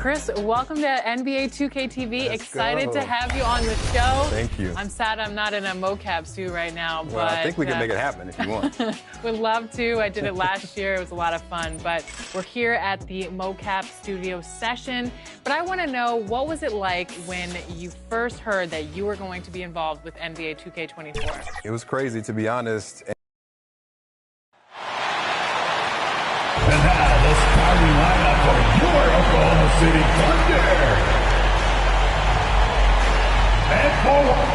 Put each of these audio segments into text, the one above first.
Chris, welcome to NBA 2K TV. Let's Excited go. to have you on the show. Thank you. I'm sad I'm not in a mocap suit right now, Well, but I think we can make it happen if you want. would love to. I did it last year. It was a lot of fun. But we're here at the mocap studio session. But I want to know, what was it like when you first heard that you were going to be involved with NBA 2K24? It was crazy, to be honest. And now the starting lineup for your Oklahoma City Thunder. And forward.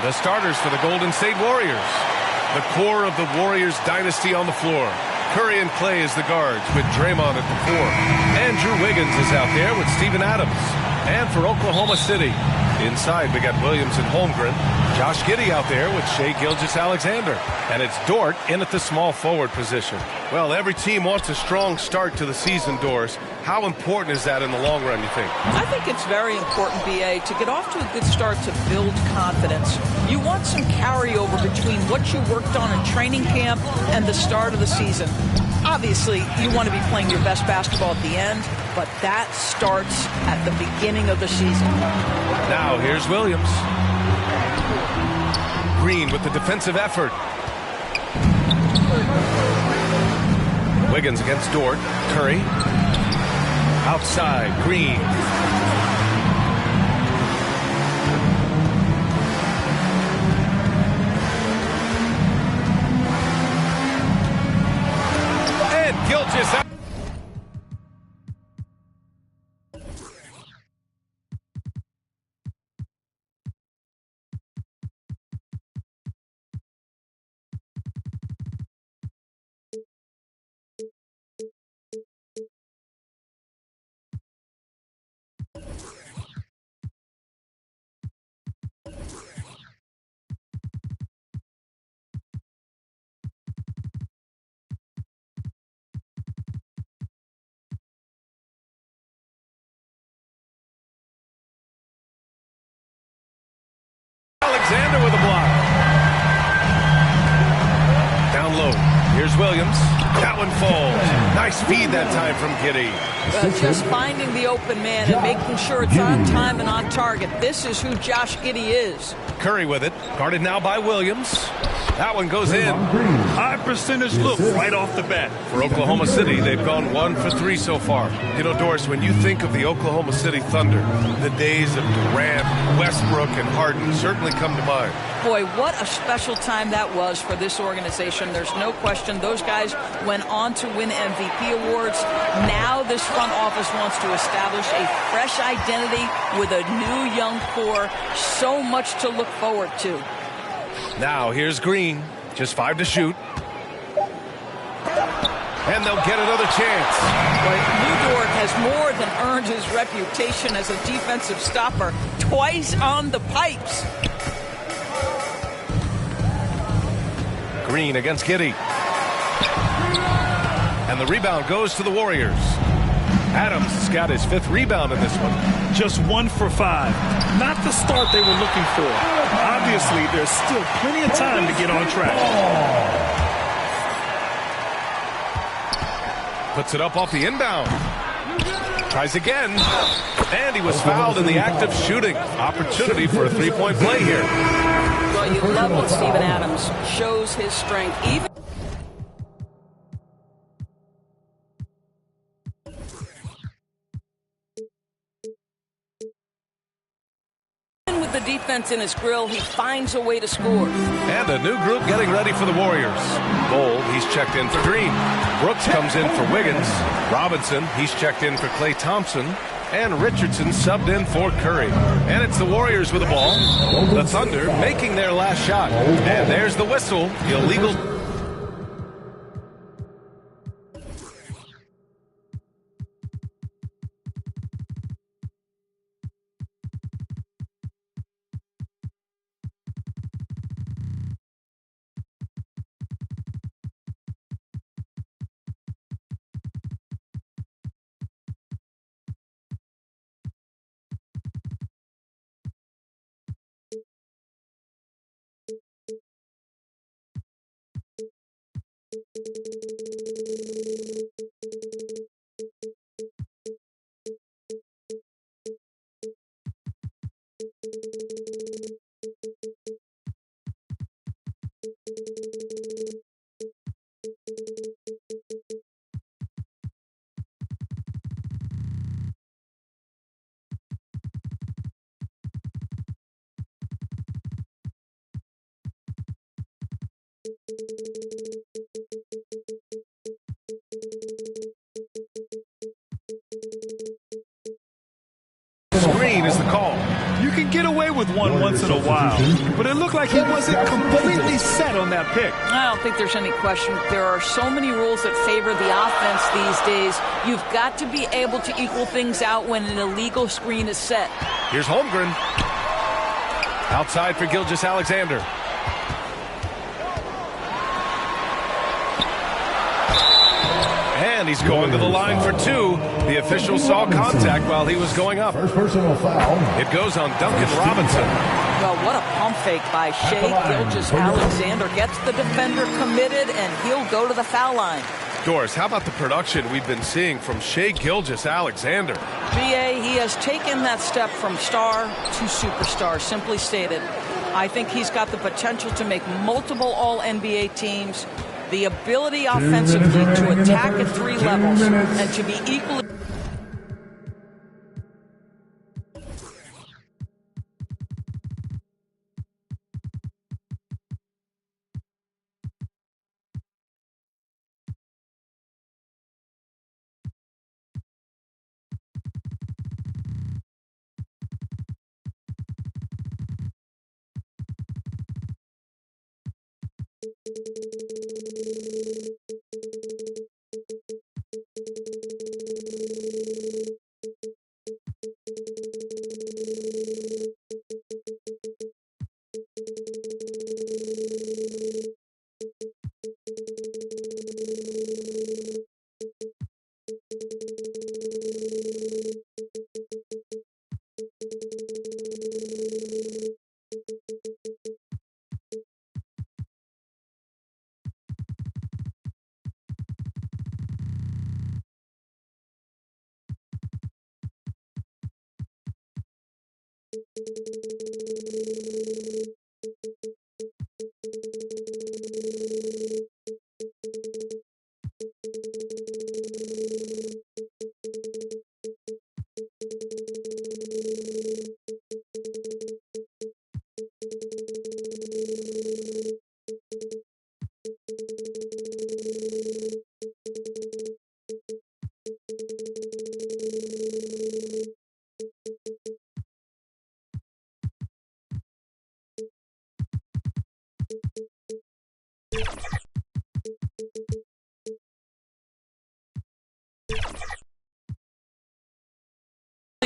The starters for the Golden State Warriors. The core of the Warriors dynasty on the floor. Curry and Clay as the guards with Draymond at the four. Andrew Wiggins is out there with Steven Adams. And for Oklahoma City, inside we got Williams and Holmgren. Josh Giddey out there with Shai Gilgeous-Alexander. And it's Dort in at the small forward position. Well, every team wants a strong start to the season, Doris. How important is that in the long run, you think? I think it's very important, BA, to get off to a good start to build confidence. You want some carryover between what you worked on in training camp and the start of the season. Obviously, you want to be playing your best basketball at the end, but that starts at the beginning of the season. Now, here's Williams. Green with the defensive effort. Wiggins against Dort. Curry. Outside, Green. And Gilgeous out. Alexander with a block. Down low. Here's Williams. That one falls. Nice feed that time from Giddey. Just finding the open man and making sure it's on time and on target. This is who Josh Giddey is. Curry with it. Guarded now by Williams. That one goes in. High percentage look right off the bat. For Oklahoma City, they've gone 1 for 3 so far. You know, Doris, when you think of the Oklahoma City Thunder, the days of Durant, Westbrook, and Harden certainly come to mind. Boy, what a special time that was for this organization. There's no question those guys went on to win MVP awards. Now this front office wants to establish a fresh identity with a new young core. So much to look forward to. Now here's Green. Just 5 to shoot. And they'll get another chance. But Lou Dort has more than earned his reputation as a defensive stopper. Twice on the pipes. Green against Giddey. And the rebound goes to the Warriors. Adams has got his 5th rebound in this one. Just 1 for 5. Not the start they were looking for. Obviously, there's still plenty of time to get on track. Puts it up off the inbound. Tries again. And he was fouled in the act of shooting. Opportunity for a 3-point play here. Well, you love what Steven Adams shows his strength. Even with the defense in his grill, he finds a way to score. And a new group getting ready for the Warriors. Gold, he's checked in for Green. Brooks comes in for Wiggins. Robinson, he's checked in for Klay Thompson. And Richardson subbed in for Curry. And it's the Warriors with the ball. The Thunder making their last shot. And there's the whistle. Illegal. Screen is the call. You can get away with one once in a while, but it looked like he wasn't completely set on that pick. I don't think there's any question. There are so many rules that favor the offense these days. You've got to be able to equal things out when an illegal screen is set. Here's Holmgren. Outside for Gilgeous-Alexander. And he's going to the line for two. The official saw contact while he was going up. First personal foul. It goes on Duncan Robinson. Well, what a pump fake by Shea Gilgeous-Alexander. Gets the defender committed, and he'll go to the foul line. Doris, how about the production we've been seeing from Shea Gilgeous-Alexander? BA, he has taken that step from star to superstar, simply stated. I think he's got the potential to make multiple All-NBA teams, the ability offensively to attack at three levels, and to be equally...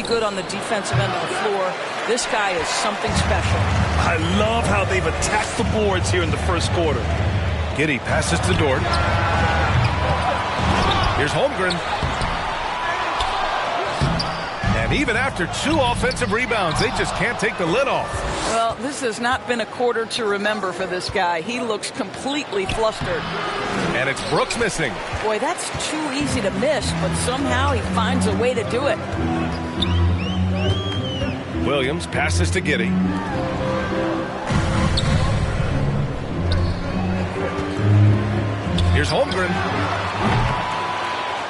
good on the defensive end of the floor. This guy is something special. I love how they've attacked the boards here in the first quarter. Giddey passes to Dort. Here's Holmgren. And even after two offensive rebounds, they just can't take the lid off. Well, this has not been a quarter to remember for this guy. He looks completely flustered. And it's Brooks missing. Boy, that's too easy to miss, but somehow he finds a way to do it. Williams passes to Giddey. Here's Holmgren.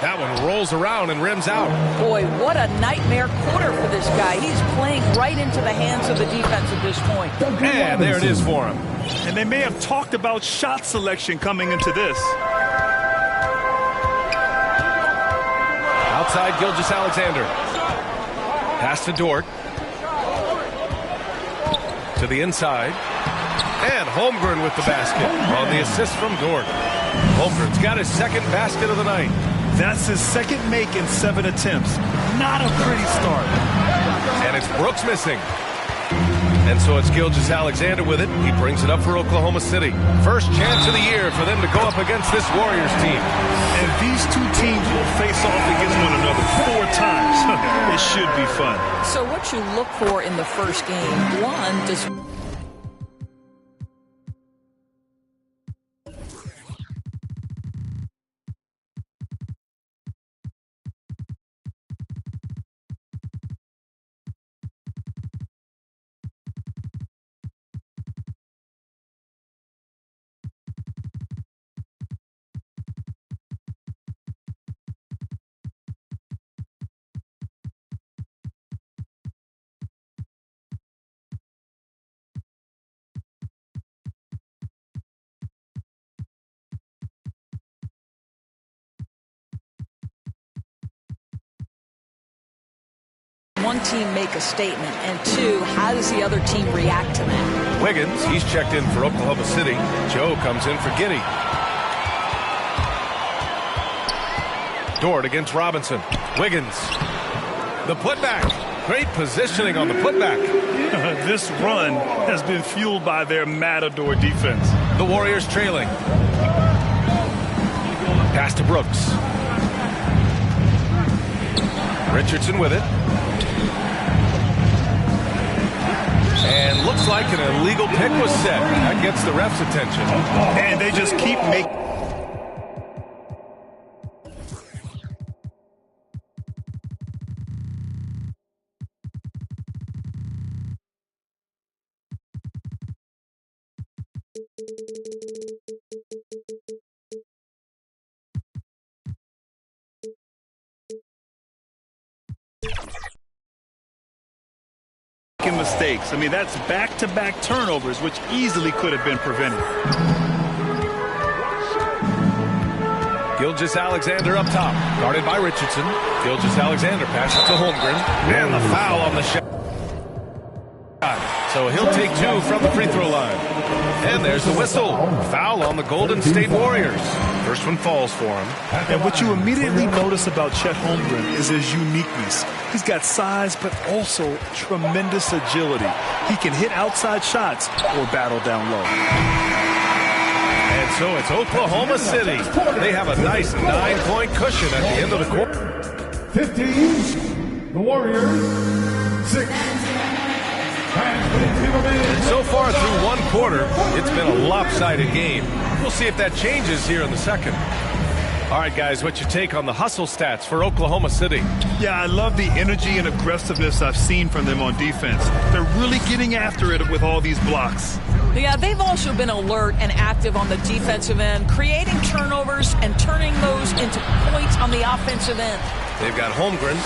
That one rolls around and rims out. Boy, what a nightmare quarter for this guy. He's playing right into the hands of the defense at this point. And there it is for him. And they may have talked about shot selection coming into this. Outside Gilgeous-Alexander. Pass to Dort. To the inside. And Holmgren with the basket on the assist from Dort. Holmgren's got his second basket of the night. That's his second make in 7 attempts. Not a pretty start. And it's Brooks missing. And so it's Gilgeous-Alexander with it. He brings it up for Oklahoma City. First chance of the year for them to go up against this Warriors team. And these two teams will face off against one another 4 times. It should be fun. So what you look for in the first game, one, does... one team make a statement? And two, how does the other team react to that? Wiggins, he's checked in for Oklahoma City. Joe comes in for Giddey. Dort against Robinson. Wiggins. The putback. Great positioning on the putback. This run has been fueled by their Matador defense. The Warriors trailing. Pass to Brooks. Richardson with it. And looks like an illegal pick was set. That gets the ref's attention. And they just keep making... mistakes. I mean, that's back-to-back turnovers, which easily could have been prevented. Gilgeous-Alexander up top, guarded by Richardson. Gilgeous-Alexander passes to Holmgren, and the foul on the shot. So he'll take two from the free throw line. And there's the whistle. Foul on the Golden State Warriors. First one falls for him. And what you immediately notice about Chet Holmgren is his uniqueness. He's got size, but also tremendous agility. He can hit outside shots or battle down low. And so it's Oklahoma City. They have a nice 9-point cushion at the end of the quarter. 15, the Warriors, 6. And so far through one quarter, it's been a lopsided game. We'll see if that changes here in the second. All right, guys, what's your take on the hustle stats for Oklahoma City? Yeah, I love the energy and aggressiveness I've seen from them on defense. They're really getting after it with all these blocks. Yeah, they've also been alert and active on the defensive end, creating turnovers and turning those into points on the offensive end. They've got Holmgren,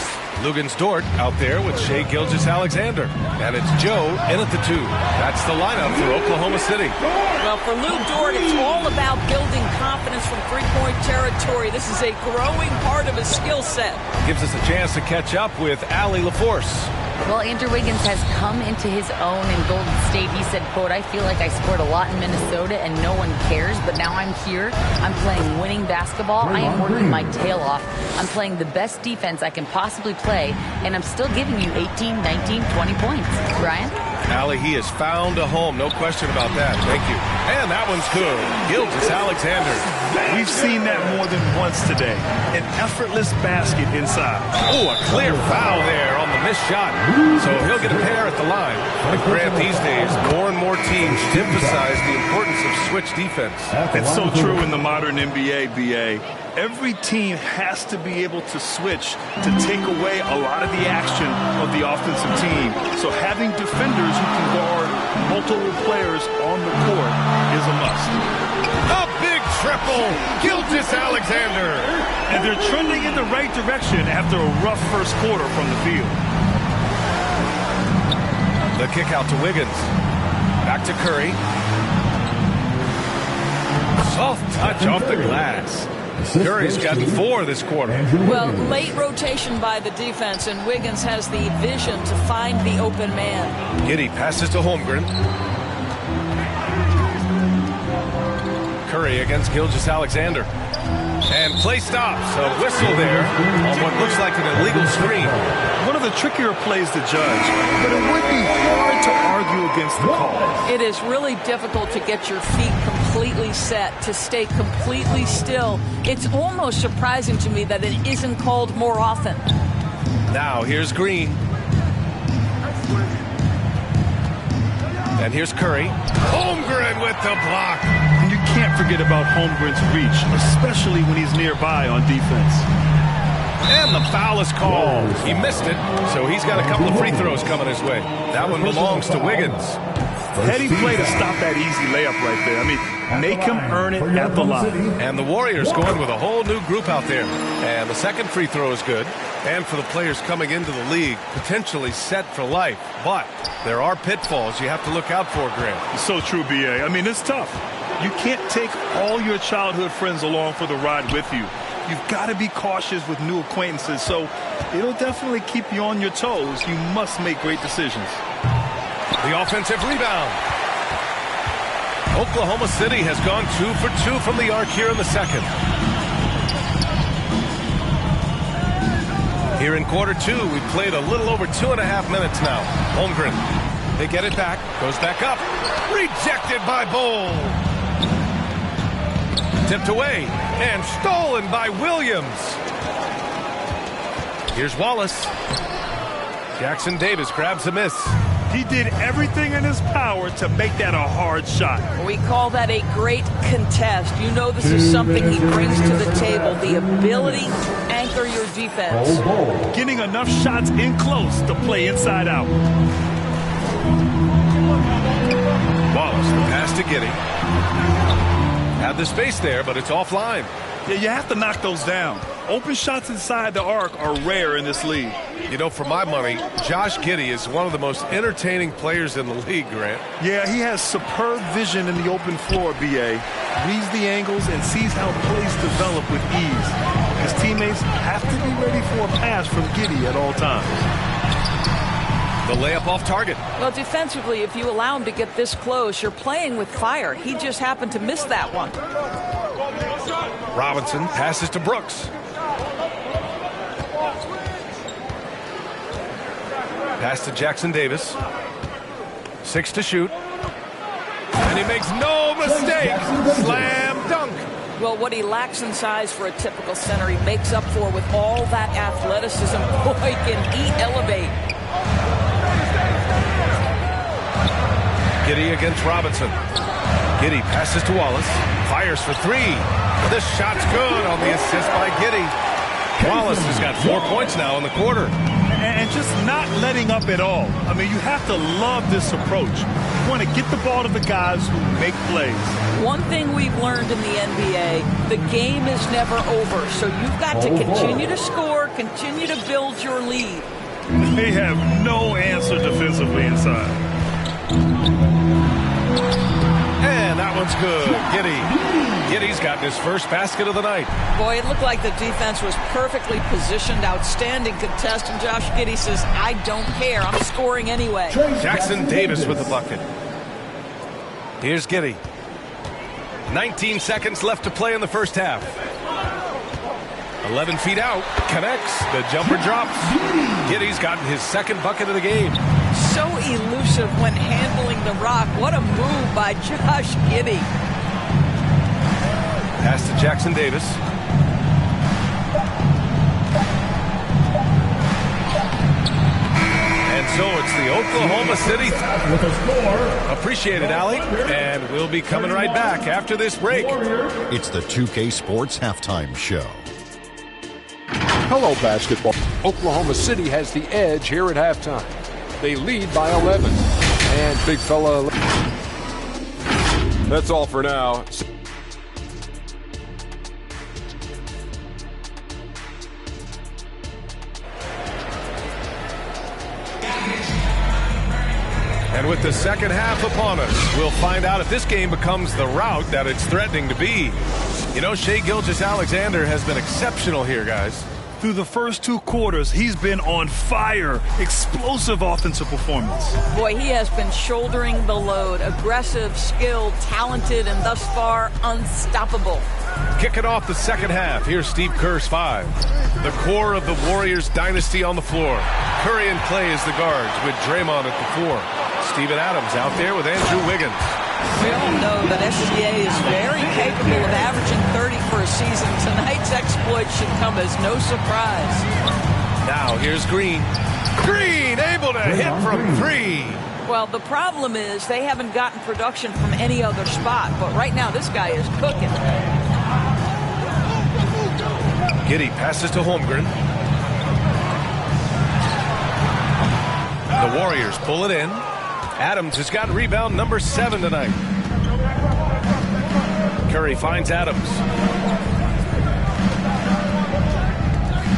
Lugans-Dort out there with Shai Gilgeous-Alexander. And it's Joe in at the 2. That's the lineup for Oklahoma City. Well, for Lou Dort, it's all about building confidence from three-point territory. This is a growing part of his skill set. Gives us a chance to catch up with Allie LaForce. Well, Andrew Wiggins has come into his own in Golden State. He said, quote, I feel like I scored a lot in Minnesota and no one cares, but now I'm here. I'm playing winning basketball. I am working my tail off. I'm playing the best defense I can possibly play, and I'm still giving you 18, 19, 20 points. Brian? Allie, he has found a home. No question about that. Thank you. And that one's good. Gilgeous-Alexander. We've seen that more than once today. An effortless basket inside. Oh, a clear foul there on the missed shot. So he'll get a pair at the line. But Grant, these days, more and more teams emphasize the importance of switch defense. It's so true in the modern NBA, BA. Every team has to be able to switch to take away a lot of the action of the offensive team. So having defenders who can guard multiple players on the court is a must. A big triple, Gilgeous-Alexander. And they're trending in the right direction after a rough first quarter from the field. The kick out to Wiggins. Back to Curry. Soft touch off the glass. Curry's got 4 this quarter. Well, late rotation by the defense, and Wiggins has the vision to find the open man. Giddey passes to Holmgren. Curry against Gilgeous-Alexander. And play stops. A whistle there on what looks like an illegal screen. One of the trickier plays to judge, but it would be hard to argue against the call. It is really difficult to get your feet completely set, to stay completely still. It's almost surprising to me that it isn't called more often. Now here's Green. And here's Curry. Holmgren with the block. And you can't forget about Holmgren's reach, especially when he's nearby on defense. And the foul is called. He missed it, so he's got a couple of free throws coming his way. That one belongs to Wiggins. Heady play to stop that easy layup right there. I mean, make him earn it at the line. And the Warriors going with a whole new group out there. And the second free throw is good. And for the players coming into the league, potentially set for life. But there are pitfalls you have to look out for, Grant. So true, BA. I mean, it's tough. You can't take all your childhood friends along for the ride with you. you've got to be cautious with new acquaintances. So it'll definitely keep you on your toes. You must make great decisions. The offensive rebound. Oklahoma City has gone 2 for 2 from the arc here in the second. Here in quarter 2, we've played a little over 2.5 minutes now. Holmgren, they get it back, goes back up, rejected by Bowl. Tipped away and stolen by Williams. Here's Wallace. Jackson Davis grabs a miss. He did everything in his power to make that a hard shot. We call that a great contest. You know this is something he brings to the table, the ability to anchor your defense. Getting enough shots in close to play inside out. Wallace, the pass to Giddey. Had the space there, but it's offline. Yeah, you have to knock those down. Open shots inside the arc are rare in this league. You know, for my money, Josh Giddey is one of the most entertaining players in the league, Grant. Yeah, he has superb vision in the open floor, B.A. Reads the angles and sees how plays develop with ease. His teammates have to be ready for a pass from Giddey at all times. The layup off target. Well, defensively, if you allow him to get this close, you're playing with fire. He just happened to miss that one. Robinson passes to Brooks. Pass to Jackson Davis. 6 to shoot. And he makes no mistake. Slam dunk. Well, what he lacks in size for a typical center, he makes up for with all that athleticism. Boy, can he elevate. Giddey against Robinson. Giddey passes to Wallace. Fires for 3. This shot's good on the assist by Giddey. Wallace has got 4 points now in the quarter. And just not letting up at all. I mean, you have to love this approach. You want to get the ball to the guys who make plays. One thing we've learned in the NBA, the game is never over. So you've got to continue to score, continue to build your lead. They have no answer defensively inside. And that one's good. Giddey's gotten his first basket of the night. Boy, it looked like the defense was perfectly positioned. Outstanding contest. And Josh Giddey says, I don't care. I'm scoring anyway. Jackson Davis with the bucket. Here's Giddey. 19 seconds left to play in the first half. 11 feet out. Connects. The jumper drops. Giddey's gotten his second bucket of the game. So elusive when handling the rock. What a move by Josh Giddey. Pass to Jackson Davis. And so it's the Oklahoma City. With a score. Appreciate it, Allie. And we'll be coming right back after this break. It's the 2K Sports Halftime Show. Hello, basketball. Oklahoma City has the edge here at halftime. They lead by 11. And big fella. That's all for now. And with the second half upon us, we'll find out if this game becomes the rout that it's threatening to be. You know, Shai Gilgeous-Alexander has been exceptional here, guys. Through the first 2 quarters, he's been on fire. Explosive offensive performance. Boy, he has been shouldering the load. Aggressive, skilled, talented, and thus far unstoppable. Kicking off the second half, here's Steve Kerr's 5. The core of the Warriors dynasty on the floor. Curry and Clay as the guards with Draymond at the 4. Steven Adams out there with Andrew Wiggins. We all know that SGA is very capable of averaging 30 for a season. Tonight's exploit should come as no surprise. Now here's Green. Green able to hit from 3. Well, the problem is they haven't gotten production from any other spot. But right now, this guy is cooking. Giddey passes to Holmgren. The Warriors pull it in. Adams has got rebound number 7 tonight. Curry finds Adams.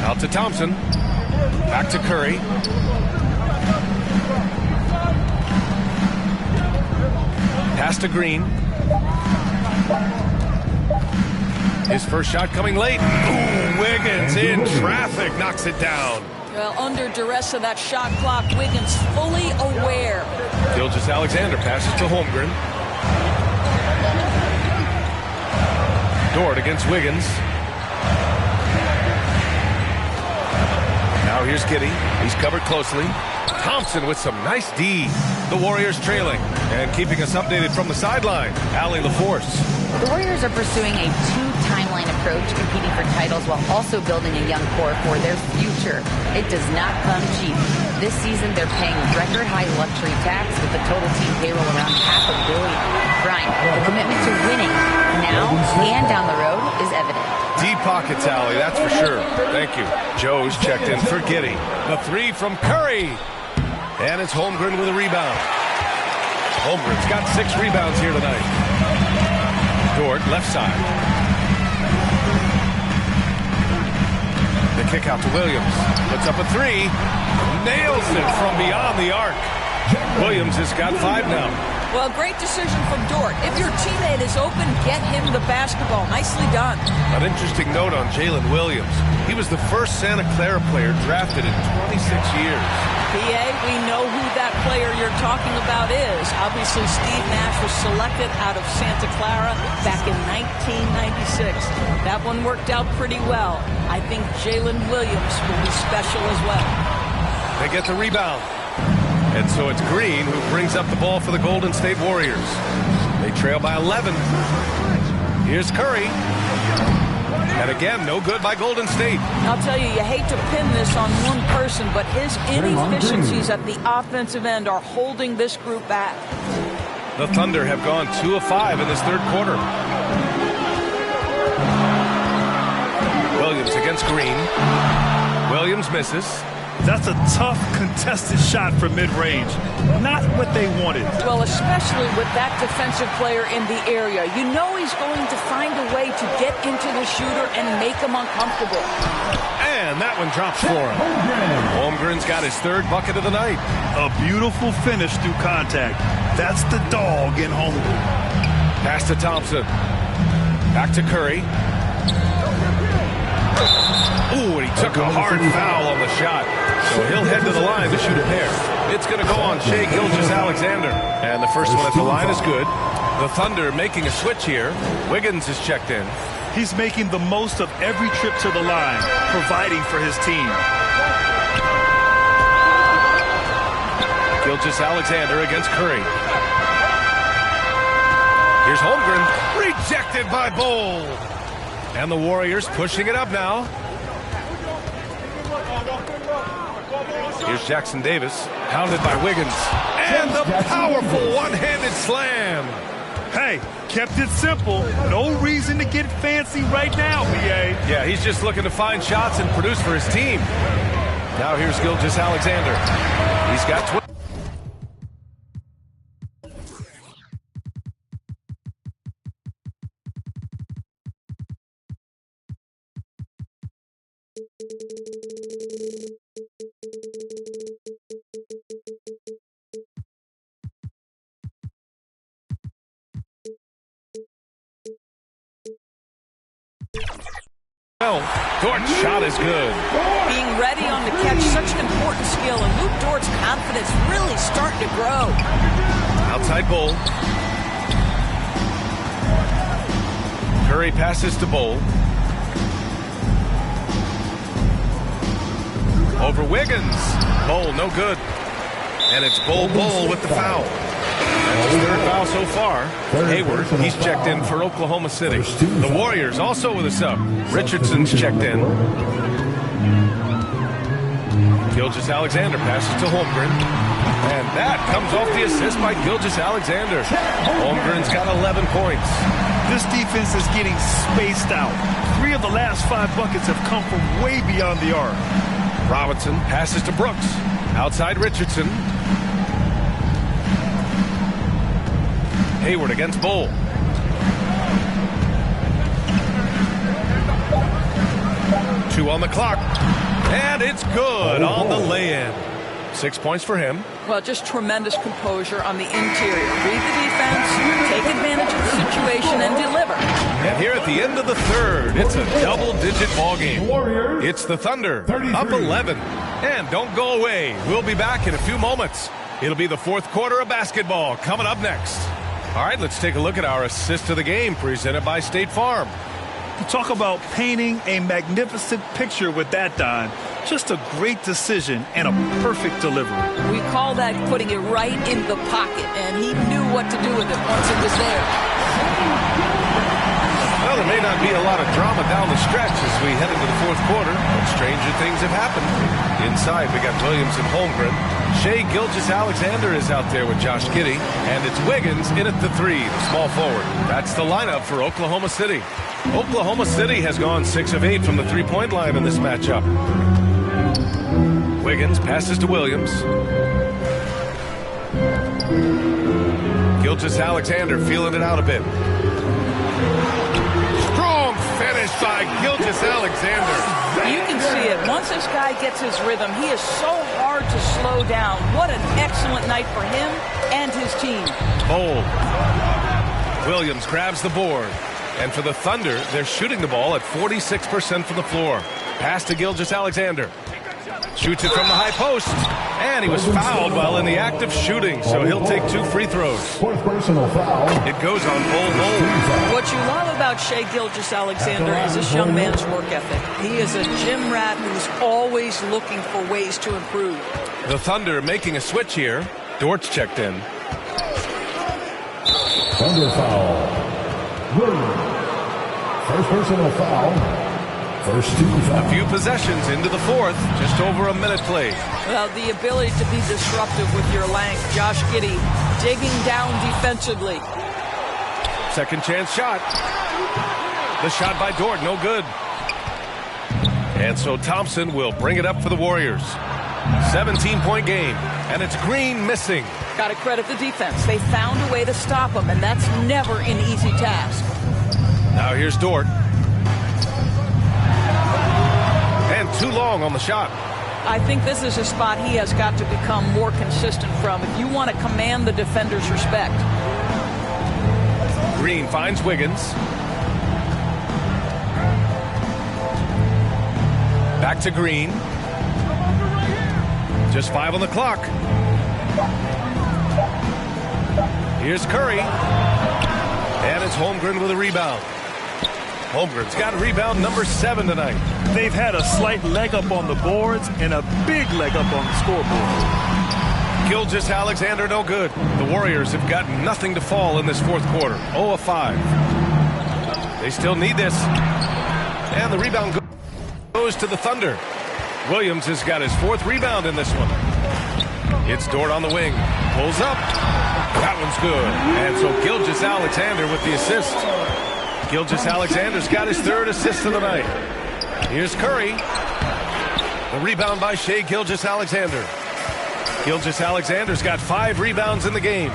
Out to Thompson. Back to Curry. Pass to Green. His first shot coming late. Ooh, Wiggins in traffic knocks it down. Well, under duress of that shot clock, Wiggins fully aware. Gilgeous-Alexander passes to Holmgren. Dort against Wiggins. Now here's Giddey. He's covered closely. Thompson with some nice D. The Warriors trailing and keeping us updated from the sideline. Allie LaForce. The Warriors are pursuing a two-timeline approach, competing for titles while also building a young core for their future. It does not come cheap. This season, they're paying record-high luxury tax with the total team payroll around $500 million. Brian, the commitment to winning now and down the road is evident. Deep pockets, Allie, that's for sure. Thank you. Joe's checked in for Giddey. The three from Curry. And it's Holmgren with a rebound. Holmgren's got 6 rebounds here tonight. Dort, left side. The kick out to Williams. Puts up a 3. Nails it from beyond the arc. Williams has got 5 now. Well, great decision from Dort. If your teammate is open, get him the basketball. Nicely done. An interesting note on Jalen Williams. He was the first Santa Clara player drafted in 26 years. PA, we know who that player you're talking about is. Obviously, Steve Nash was selected out of Santa Clara back in 1996. That one worked out pretty well. I think Jalen Williams will be special as well. They get the rebound. And so it's Green who brings up the ball for the Golden State Warriors. They trail by 11. Here's Curry. And again, no good by Golden State. I'll tell you, you hate to pin this on one person, but his inefficiencies at the offensive end are holding this group back. The Thunder have gone 2 of 5 in this third quarter. Williams against Green. Williams misses. That's a tough, contested shot from mid-range. Not what they wanted. Well, especially with that defensive player in the area. You know he's going to find a way to get into the shooter and make him uncomfortable. And that one drops for him. Holmgren's got his 3rd bucket of the night. A beautiful finish through contact. That's the dog in Holmgren. Pass to Thompson. Back to Curry. Ooh, and he took a hard foul on the shot. So he'll head to the line to shoot a pair. It's going to go on Shai Gilgeous-Alexander. And the first one at the line is good. The Thunder making a switch here. Wiggins is checked in. He's making the most of every trip to the line, providing for his team. Gilgeous-Alexander against Curry. Here's Holmgren. Rejected by Bol. And the Warriors pushing it up now. Here's Jackson Davis, pounded by Wiggins. And the powerful one-handed slam. Hey, kept it simple. No reason to get fancy right now, BA. Yeah, he's just looking to find shots and produce for his team. Now here's Gilgeous-Alexander. He's got 20. Well, Dort's shot is good. Being ready on the catch, such an important skill, and Luke Dort's confidence really starting to grow. Outside Bol. Curry passes to Bol. Over Wiggins. Bol, no good. And it's Bol with the foul. That's his 3rd foul so far. Hayward, he's checked in for Oklahoma City. The Warriors also with a sub. Richardson's checked in. Gilgeous-Alexander passes to Holmgren. And that comes off the assist by Gilgeous-Alexander. Holmgren's got 11 points. This defense is getting spaced out. 3 of the last 5 buckets have come from way beyond the arc. Robinson passes to Brooks. Outside Richardson. Hayward against Bol. Two on the clock. And it's good on the lay-in. 6 points for him. Well, just tremendous composure on the interior. Read the defense, take advantage of the situation, and deliver. And here at the end of the third, it's a double-digit ball game. It's the Thunder, up 11. And don't go away. We'll be back in a few moments. It'll be the fourth quarter of basketball coming up next. All right, let's take a look at our assist of the game presented by State Farm. You talk about painting a magnificent picture with that, Don. Just a great decision and a perfect delivery. We call that putting it right in the pocket, and he knew what to do with it once it was there. Well, there may not be a lot of drama down the stretch as we head into the fourth quarter, but stranger things have happened. Inside, we got Williams and Holmgren. Shai Gilgeous-Alexander is out there with Josh Giddey, and it's Wiggins in at the three, the small forward. That's the lineup for Oklahoma City. Oklahoma City has gone 6 of 8 from the three-point line in this matchup. Wiggins passes to Williams. Gilgeous-Alexander feeling it out a bit. Strong finish by Gilgeous-Alexander. You can see it. Once this guy gets his rhythm, he is so hard to slow down. What an excellent night for him and his team. Bold. Williams grabs the board. And for the Thunder, they're shooting the ball at 46% from the floor. Pass to Gilgeous-Alexander. Shoots it from the high post. And he was fouled while in the act of shooting, so he'll take 2 free throws. Fourth personal foul. It goes on hold. What you love about Shai Gilgeous-Alexander is this young man's work ethic. He is a gym rat who's always looking for ways to improve. The Thunder making a switch here. Dortch checked in. Thunder foul. First personal foul. First 2 fouls. A few possessions into the fourth. Just over a minute played. Well, the ability to be disruptive with your length. Josh Giddey digging down defensively. Second chance shot. The shot by Dort, no good. And so Thompson will bring it up for the Warriors. 17-point game, and it's Green missing. Got to credit the defense. They found a way to stop him, and that's never an easy task. Now here's Dort. And too long on the shot. I think this is a spot he has got to become more consistent from if you want to command the defender's respect. Green finds Wiggins. Back to Green. Just 5 on the clock. Here's Curry. And it's Holmgren with a rebound. Holmgren's got rebound number 7 tonight. They've had a slight leg up on the boards and a big leg up on the scoreboard. Gilgeous-Alexander no good. The Warriors have got nothing to fall in this fourth quarter. 0 of 5. They still need this. And the rebound goes to the Thunder. Williams has got his 4th rebound in this one. It's Dort on the wing. Pulls up. That one's good. And so Gilgeous-Alexander with the assist. Gilgeous-Alexander's got his 3rd assist of the night. Here's Curry. The rebound by Shai Gilgeous-Alexander. Gilgeous-Alexander's got 5 rebounds in the game.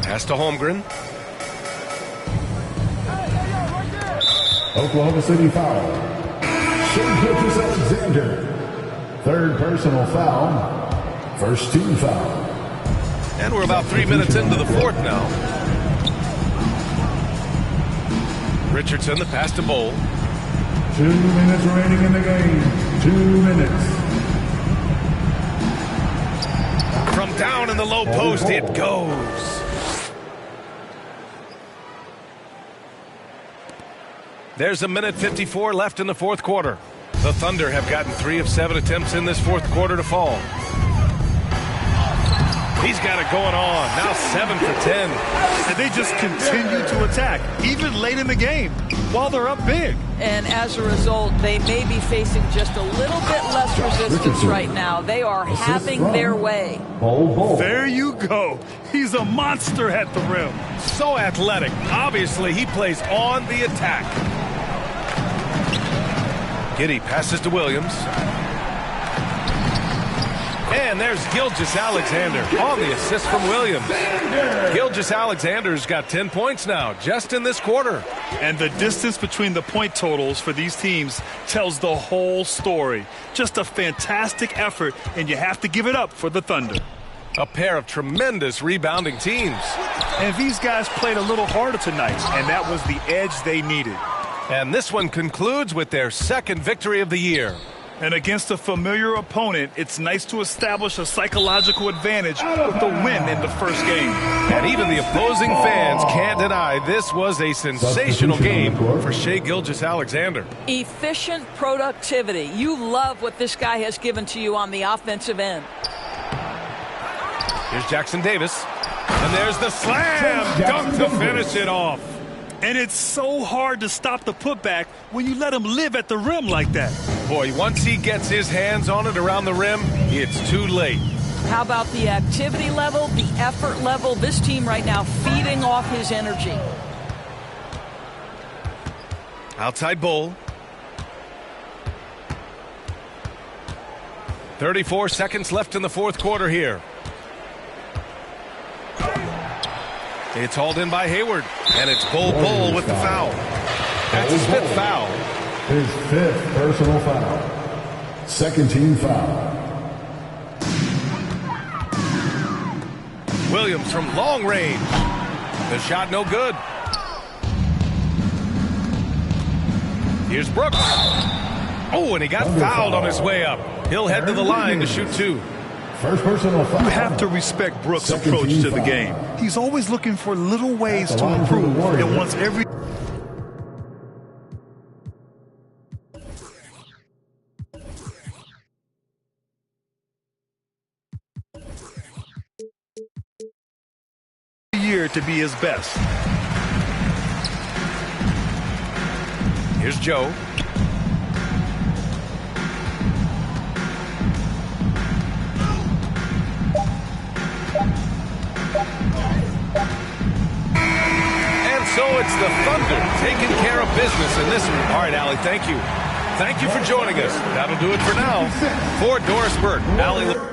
Pass to Holmgren. Oklahoma City foul. Shai Gilgeous-Alexander. 3rd personal foul. First 2 fouls. And we're about 3 minutes into the fourth now. Richardson, the pass to Bowl. 2 minutes remaining in the game. 2 minutes. From down in the low post, it goes. There's a minute 54 left in the fourth quarter. The Thunder have gotten 3 of 7 attempts in this fourth quarter to fall. He's got it going on. Now 7 for 10. And they just continue to attack, even late in the game, while they're up big. And as a result, they may be facing just a little bit less resistance right now. They are having their way. There you go. He's a monster at the rim. So athletic. Obviously, he plays on the attack. Giddey passes to Williams. And there's Gilgeous-Alexander on the assist from Williams. Gilgeous-Alexander's got 10 points now, just in this quarter. And the distance between the point totals for these teams tells the whole story. Just a fantastic effort, and you have to give it up for the Thunder. A pair of tremendous rebounding teams. And these guys played a little harder tonight, and that was the edge they needed. And this one concludes with their second victory of the year. And against a familiar opponent, it's nice to establish a psychological advantage with the win in the first game. And even the opposing fans can't deny this was a sensational game for Shai Gilgeous-Alexander. Efficient productivity. You love what this guy has given to you on the offensive end. Here's Jackson Davis. And there's the slam dunk to finish it off. And it's so hard to stop the putback when you let him live at the rim like that. Boy, once he gets his hands on it around the rim, it's too late. How about the activity level, the effort level? This team right now feeding off his energy. Outside Bull. 34 seconds left in the fourth quarter here. It's hauled in by Hayward, and it's Bull with the foul. That's his fifth foul. His fifth personal foul. Second team foul. Williams from long range. The shot no good. Here's Brooks. Oh, and he got fouled on his way up. He'll head to the line to shoot two. First personal foul. You have to respect Brooks' approach to the game. He's always looking for little ways to improve and wants every year to be his best. Here's Joe. So it's the Thunder taking care of business in this one. All right, Allie, thank you. Thank you for joining us. That'll do it for now. For Doris Burke, Allie.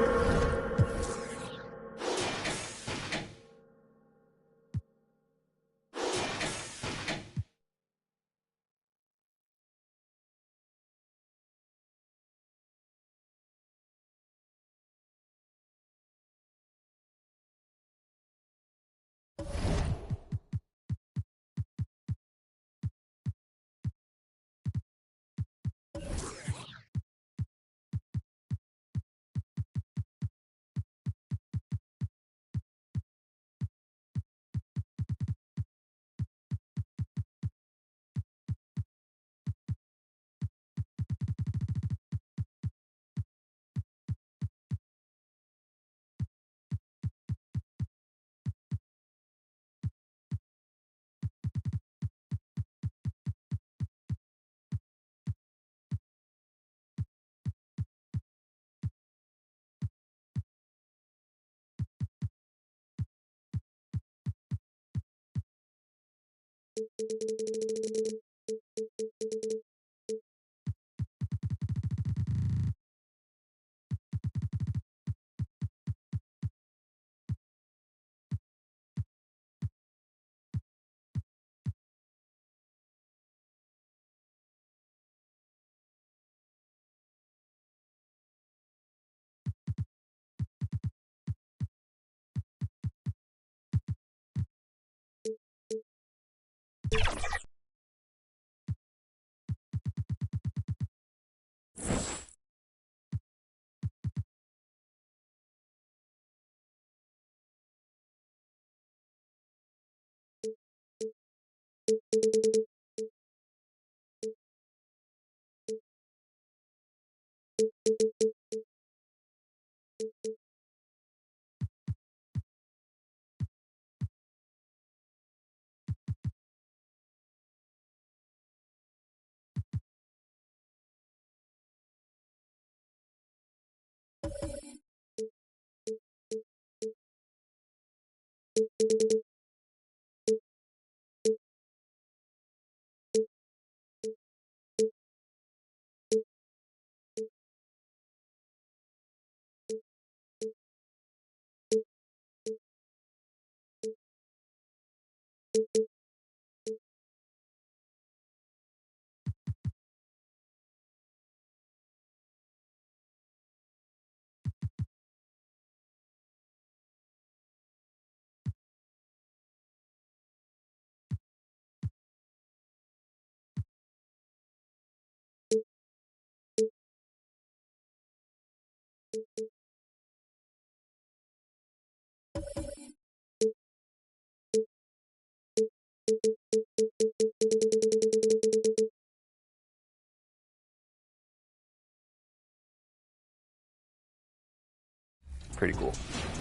pretty cool.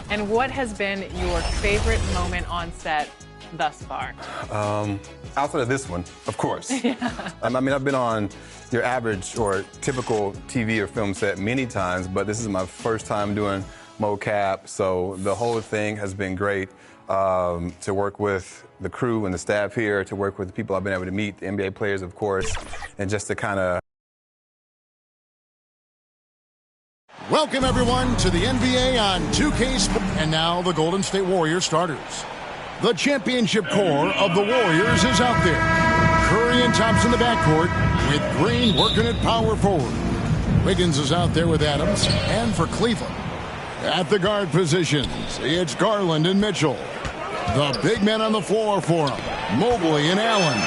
And what has been your favorite moment on set thus far? Outside of this one, of course. I mean, I've been on your average or typical TV or film set many times, but this is my first time doing mocap, so the whole thing has been great. To work with the crew and the staff here, to work with the people I've been able to meet, the NBA players, of course, and just to kind of... Welcome, everyone, to the NBA on 2K Sports. And now the Golden State Warriors starters. The championship core of the Warriors is out there. Curry and Thompson in the backcourt, with Green working at power forward. Wiggins is out there with Adams. And for Cleveland, at the guard positions, it's Garland and Mitchell. The big men on the floor for him, Mobley and Allen.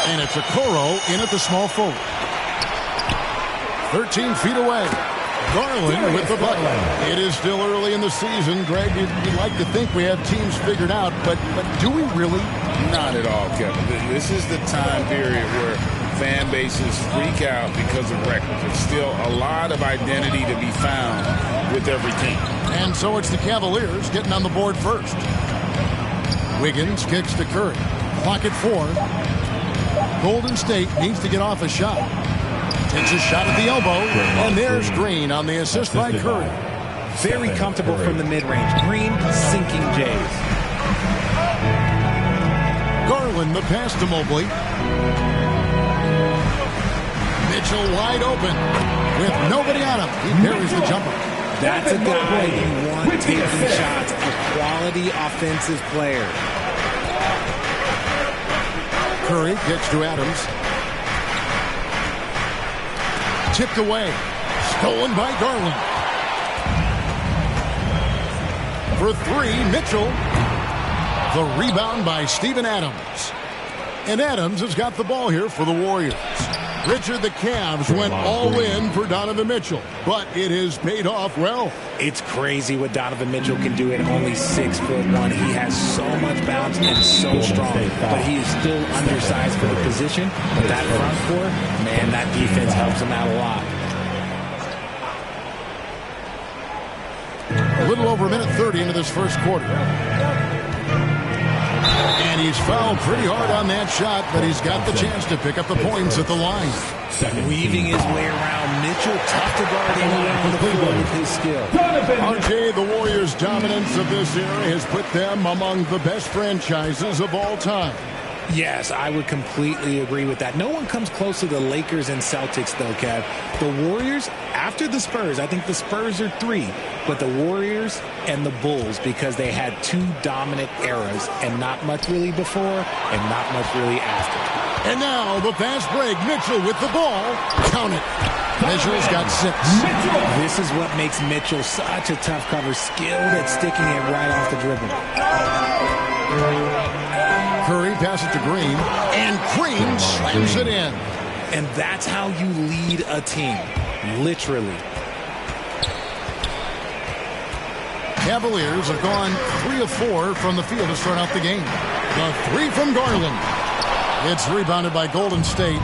And it's Okoro in at the small forward. 13 feet away. Garland with the bucket. It is still early in the season, Greg. You'd like to think we have teams figured out, but do we really? Not at all, Kevin. This is the time period where fan bases freak out because of records. There's still a lot of identity to be found with every team. And so it's the Cavaliers getting on the board first. Wiggins kicks to Curry. Clock at 4. Golden State needs to get off a shot. Takes a shot at the elbow, and there's Green on the assist by Curry. Very comfortable from the mid-range. Green sinking Jays. Garland the pass to Mobley. Mitchell wide open with nobody on him. He parries the jumper. That's a guy you want taking shots, a quality offensive player. Curry kicks to Adams. Tipped away. Stolen by Garland. For 3, Mitchell. The rebound by Steven Adams. And Adams has got the ball here for the Warriors. Richard, the Cavs went all in for Donovan Mitchell, but it has paid off well. It's crazy what Donovan Mitchell can do at only 6'1". He has so much bounce and so strong, but he is still undersized for the position. But that front court, man, that defense helps him out a lot. A little over a minute 30 into this first quarter. And he's fouled pretty hard on that shot, but he's got the chance to pick up the points at the line. Weaving his way around Mitchell, tough to guard anywhere on the floor with his skill. RJ, the Warriors' dominance of this era has put them among the best franchises of all time. Yes, I would completely agree with that. No one comes close to the Lakers and Celtics, though, Kev. The Warriors, after the Spurs, I think the Spurs are 3, but the Warriors and the Bulls, because they had 2 dominant eras, and not much really before and not much really after. And now the fast break. Mitchell with the ball. Count it. Mitchell's got 6. This is what makes Mitchell such a tough cover, skilled at sticking it right off the dribble. Curry passes it to Green, and Green slams it in. And that's how you lead a team, literally. Cavaliers have gone 3 of 4 from the field to start out the game. The 3 from Garland. It's rebounded by Golden State.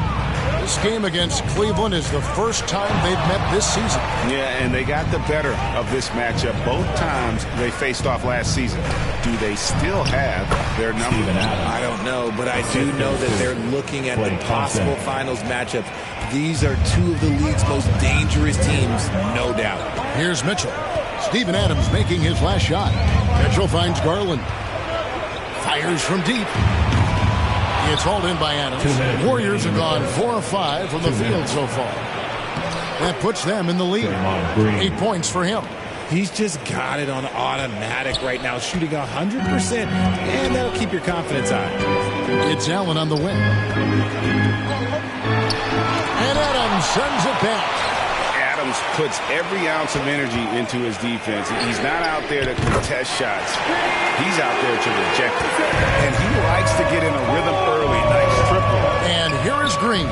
This game against Cleveland is the first time they've met this season. Yeah, and they got the better of this matchup both times they faced off last season. Do they still have their number? I don't know, but I do know that they're looking at the possible finals matchups. These are 2 of the league's most dangerous teams, no doubt. Here's Mitchell. Steven Adams making his last shot. Mitchell finds Garland. Fires from deep. It's hauled in by Adams. Warriors have gone 4 of 5 from the field so far. That puts them in the lead. 8 points for him. He's just got it on automatic right now, shooting 100%, and that'll keep your confidence high. It's Allen on the wing. And Adams sends it back. Adams puts every ounce of energy into his defense. He's not out there to contest shots. He's out there to reject it. And he likes to get in a rhythm early. Nice triple. And here is Green.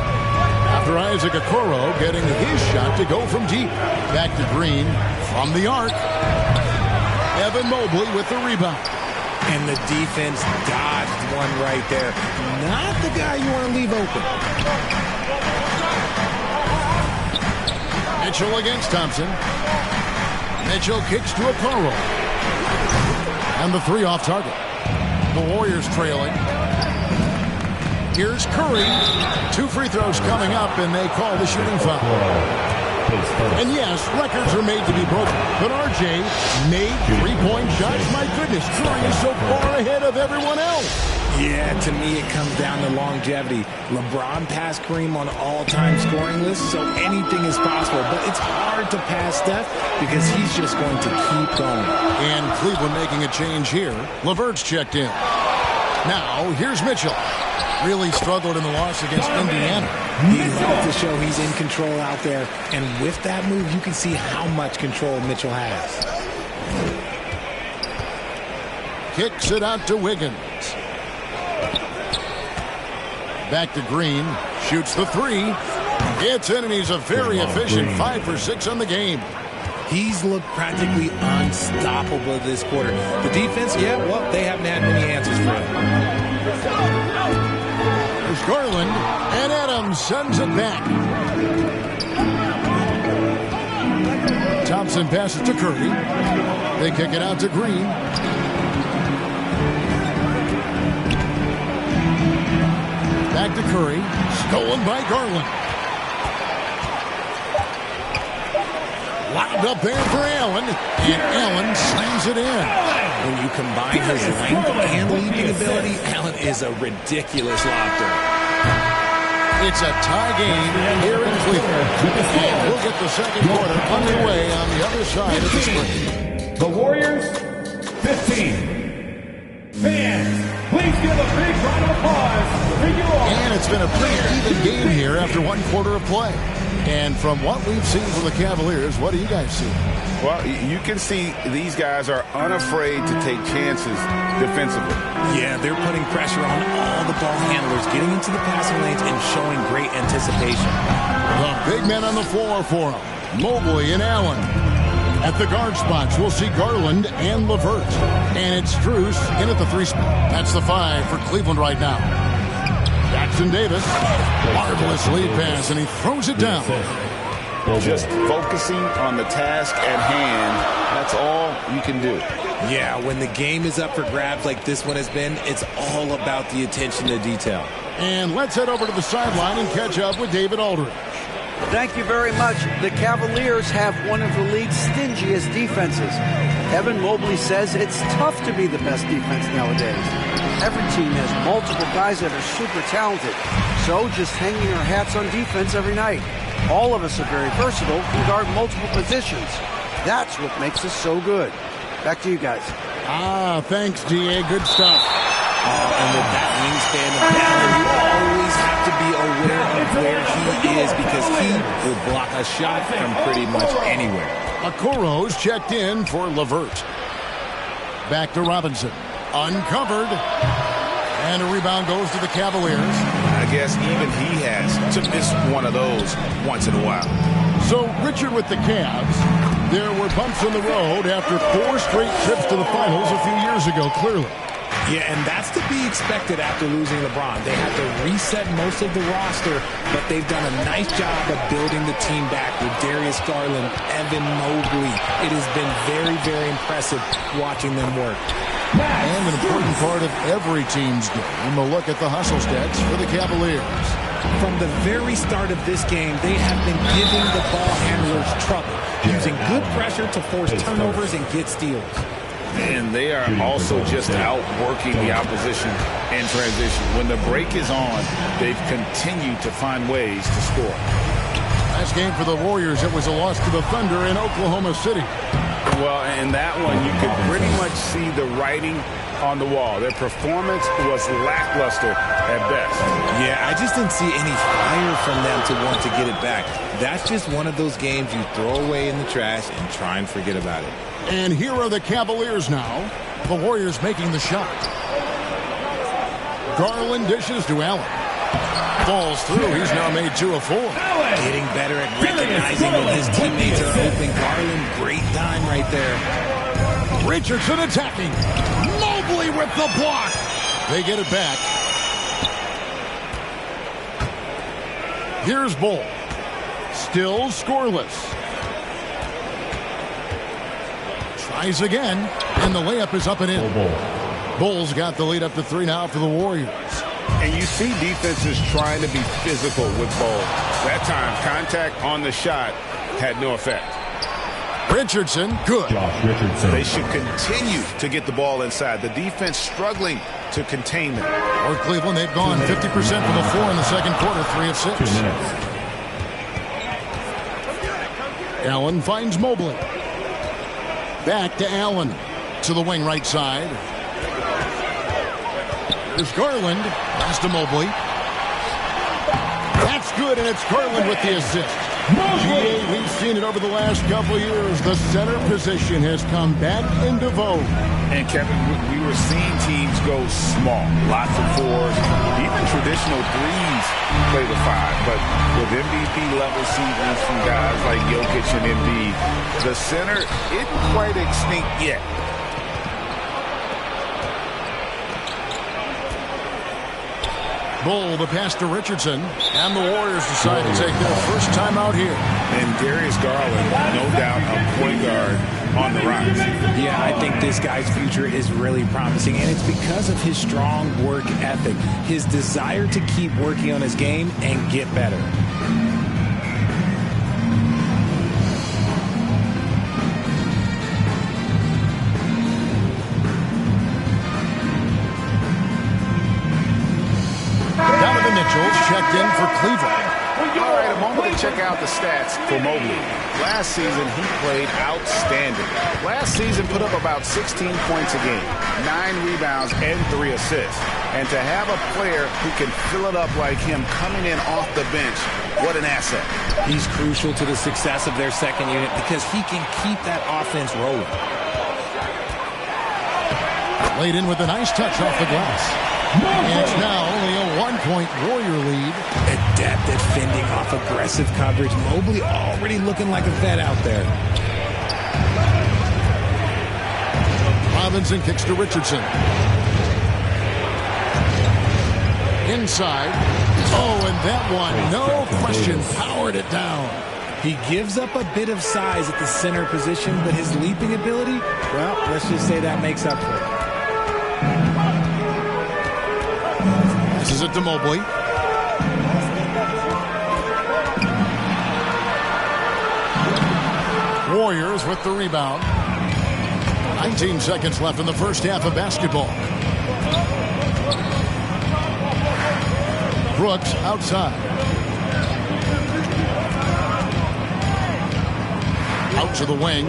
After Isaac Okoro getting his shot to go from deep. Back to Green from the arc. Evan Mobley with the rebound. And the defense dodged one right there. Not the guy you want to leave open. Mitchell against Thompson. Mitchell kicks to Okoro. And the three off target. The Warriors trailing. Here's Curry. 2 free throws coming up, and they call the shooting foul. And yes, records are made to be broken. But RJ made 3-point shots. My goodness, Curry is so far ahead of everyone else. Yeah, to me it comes down to longevity. LeBron passed Kareem on all-time scoring lists, so anything is possible. But it's hard to pass Steph because he's just going to keep going. And Cleveland making a change here. LeVert's checked in. Now, here's Mitchell. Really struggled in the loss against Indiana. He loves to show he's in control out there. And with that move, you can see how much control Mitchell has. Kicks it out to Wiggins. Back to Green. Shoots the three. It's in, and he's a very efficient 5 for 6 on the game. He's looked practically unstoppable this quarter. The defense, yeah, well, they haven't had many answers for him. There's Garland, and Adams sends it back. Thompson passes to Curry. They kick it out to Green. Back to Curry. Stolen by Garland. Lobbed up there for Allen, and Allen slams it in. When you combine his length and leaping ability, Allen is a ridiculous lobster. It's a tie game here in Cleveland. And we'll get the second quarter underway on the other side of the screen. The Warriors, 15. Fans, please give a big round of applause for you all. And it's been a pretty even game here after 1 quarter of play. And from what we've seen from the Cavaliers, what do you guys see? Well, you can see these guys are unafraid to take chances defensively. Yeah, they're putting pressure on all the ball handlers, getting into the passing lanes and showing great anticipation. The big men on the floor for them, Mobley and Allen. At the guard spots, we'll see Garland and LeVert. And it's Strus in at the 3 spot. That's the 5 for Cleveland right now. Jackson Davis, marvelous lead pass, and he throws it down. Just focusing on the task at hand, that's all you can do. Yeah, when the game is up for grabs like this one has been, it's all about the attention to detail. And let's head over to the sideline and catch up with David Aldridge. Thank you very much. The Cavaliers have one of the league's stingiest defenses. Evan Mobley says it's tough to be the best defense nowadays. Every team has multiple guys that are super talented. So just hanging our hats on defense every night. All of us are very versatile and guard multiple positions. That's what makes us so good. Back to you guys. Thanks, DA. Good stuff. And with that wingspan of Allen, you always have to be aware of where he is because he will block a shot from pretty much anywhere. Okoro's checked in for LeVert. Back to Robinson. Uncovered. And a rebound goes to the Cavaliers. I guess even he has to miss one of those once in a while. So, Richard with the Cavs, there were bumps in the road after 4 straight trips to the finals a few years ago, clearly. Yeah, and that's to be expected after losing LeBron. They had to reset most of the roster, but they've done a nice job of building the team back with Darius Garland, Evan Mobley. It has been very, very impressive watching them work. And an important part of every team's game, a look at the hustle stats for the Cavaliers. From the very start of this game, they have been giving the ball handlers trouble, using good pressure to force turnovers and get steals. And they are also just outworking the opposition in transition. When the break is on, they've continued to find ways to score. Last game for the Warriors, it was a loss to the Thunder in Oklahoma City. Well, in that one, you could pretty much see the writing on the wall. Their performance was lackluster at best. Yeah, I just didn't see any fire from them to want to get it back. That's just one of those games you throw away in the trash and try and forget about it. And here are the Cavaliers now. The Warriors making the shot. Garland dishes to Allen. Falls through. He's now made 2 of 4. Getting better at recognizing when his teammates are open. Garland, great time right there. Richardson attacking. Mobley with the block. They get it back. Here's Bull. Still scoreless. Tries again, and the layup is up and in. Bulls got the lead up to 3 now for the Warriors. And you see defenses trying to be physical with Ball. That time, contact on the shot had no effect. Richardson, good. They should continue to get the ball inside. The defense struggling to contain them. For Cleveland, they've gone 50% from the floor in the second quarter, 3 of 6. 2 minutes. Allen finds Mobley. Back to Allen. To the wing right side. There's Garland. Pass to Mobley. That's good, and it's Garland with the assist. GA, we've seen it over the last couple of years. The center position has come back into vogue. And, Kevin, we were seeing teams go small. Lots of 4s. Even traditional 3s play the 5. But with MVP-level seasons from guys like Jokic and Embiid, the center isn't quite extinct yet. Bull, the pass to Richardson, and the Warriors decide to take their first time out here. And Darius Garland, no doubt, a point guard on the rise. Yeah, I think this guy's future is really promising, and it's because of his strong work ethic, his desire to keep working on his game and get better. Checked in for Cleveland. All right, a moment to check out the stats for Mobley. Last season, he played outstanding. Last season, put up about 16 points a game, 9 rebounds, and 3 assists. And to have a player who can fill it up like him coming in off the bench, what an asset. He's crucial to the success of their second unit because he can keep that offense rolling. Laid in with a nice touch off the glass. And it's now only a 1-point Warrior lead. Adept at fending off aggressive coverage. Mobley already looking like a vet out there. Robinson kicks to Richardson. Inside. Oh, and that one, no question, powered it down. He gives up a bit of size at the center position, but his leaping ability, well, let's just say that makes up for it. This is it to Mobley. Warriors with the rebound. 19 seconds left in the first half of basketball. Brooks outside. Out to the wing.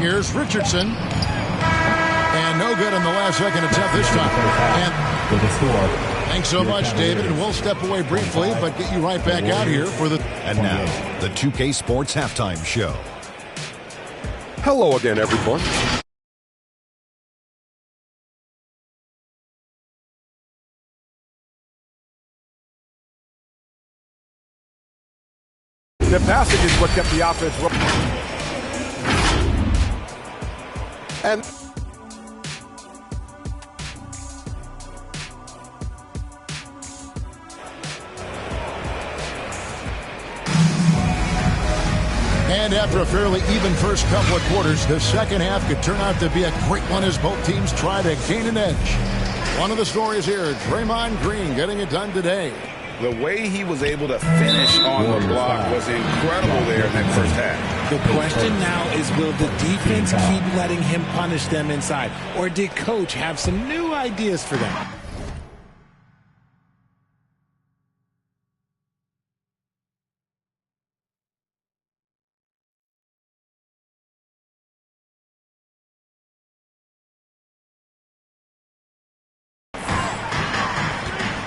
Here's Richardson. And no good on the last second attempt this time. And thanks so much, David. And we'll step away briefly, but get you right back out here for the... And now, the 2K Sports Halftime Show. Hello again, everyone. The passing is what kept the offense rolling. And after a fairly even first couple of quarters, the second half could turn out to be a great one as both teams try to gain an edge. One of the stories here, Draymond Green getting it done today. The way he was able to finish on the block was incredible there in that first half. The question now is, will the defense keep letting him punish them inside? Or did Coach have some new ideas for them?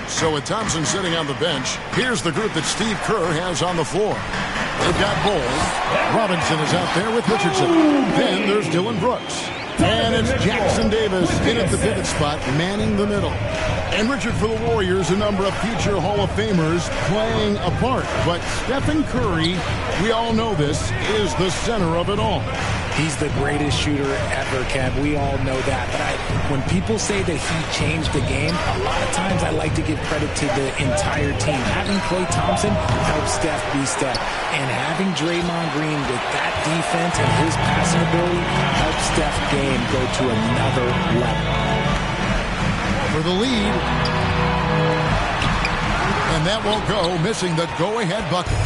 So with Thompson sitting on the bench, here's the group that Steve Kerr has on the floor. They've got Bowles. Robinson is out there with Richardson. Then there's Dylan Brooks. And it's Jackson Davis in at the pivot spot, manning the middle. And Richard, for the Warriors, a number of future Hall of Famers playing a part. But Stephen Curry, we all know this, is the center of it all. He's the greatest shooter ever, Kev. We all know that. But when people say that he changed the game, a lot of times I like to give credit to the entire team. Having Klay Thompson helped Steph be Steph. And having Draymond Green with that defense and his passing ability helped Steph's game go to another level. For the lead. And that won't go, missing the go-ahead bucket.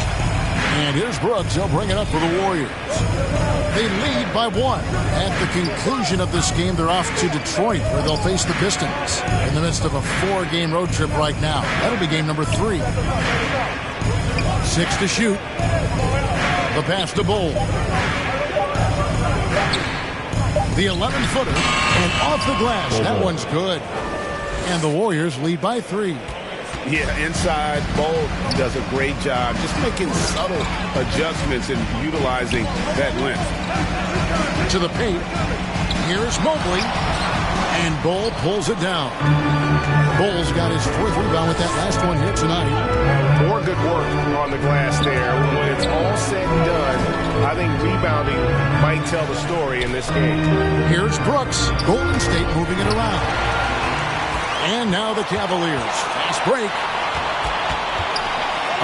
And here's Brooks. He'll bring it up for the Warriors. They lead by 1. At the conclusion of this game, they're off to Detroit, where they'll face the Pistons in the midst of a 4-game road trip right now. That'll be game number 3. 6 to shoot. The pass to Bull. The 11-footer, and off the glass. That one's good. And the Warriors lead by 3. Yeah, inside, Bolt does a great job just making subtle adjustments and utilizing that length. To the paint. Here's Mobley. And Bull pulls it down. Bull's got his 4th rebound with that last one here tonight. More good work on the glass there. When it's all said and done, I think rebounding might tell the story in this game. Here's Brooks. Golden State moving it around. And now the Cavaliers. Fast break.